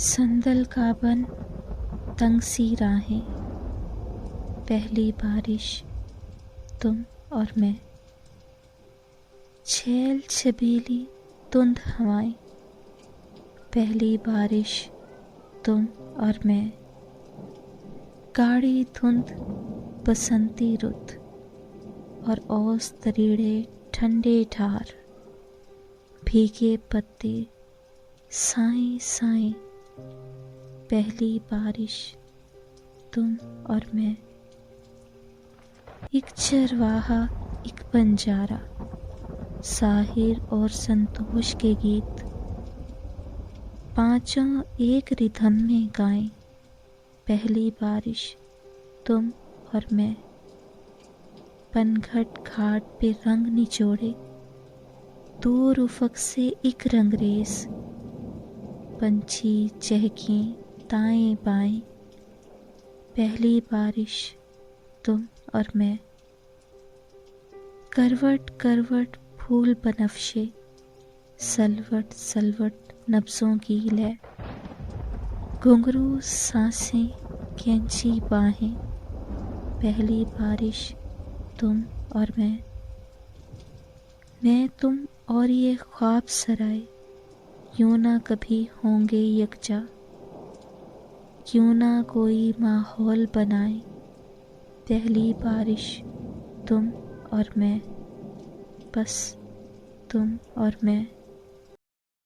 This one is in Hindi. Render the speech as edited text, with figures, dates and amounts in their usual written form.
संदल का बन तंग सी राहें, पहली बारिश तुम और मैं। छैल छबीली धुंध हवाएं, पहली बारिश तुम और मैं। गाढ़ी धुंध बसंती रुत और ओस तरीड़े ठंडे ठार, भीगे पत्ते साएं साएं, पहली बारिश तुम और मैं। एक चरवाहा एक बंजारा, साहिर और संतोष के गीत पांचों एक रिदम में गाएं, पहली बारिश तुम और मैं। पनघट घाट पे रंग निचोड़े, दूर उफक से एक रंगरेज, पंछी चहकें दाएं बाएं, पहली बारिश तुम और मैं। करवट करवट फूल बनफशे, सलवट सलवट नब्जों की लय, घुंघरू सांसें कैंची बाहें, पहली बारिश तुम और मैं तुम और ये ख्वाब सराय, यूं ना कभी होंगे यकजा, क्यों ना कोई माहौल बनाए, पहली बारिश तुम और मैं, बस तुम और मैं।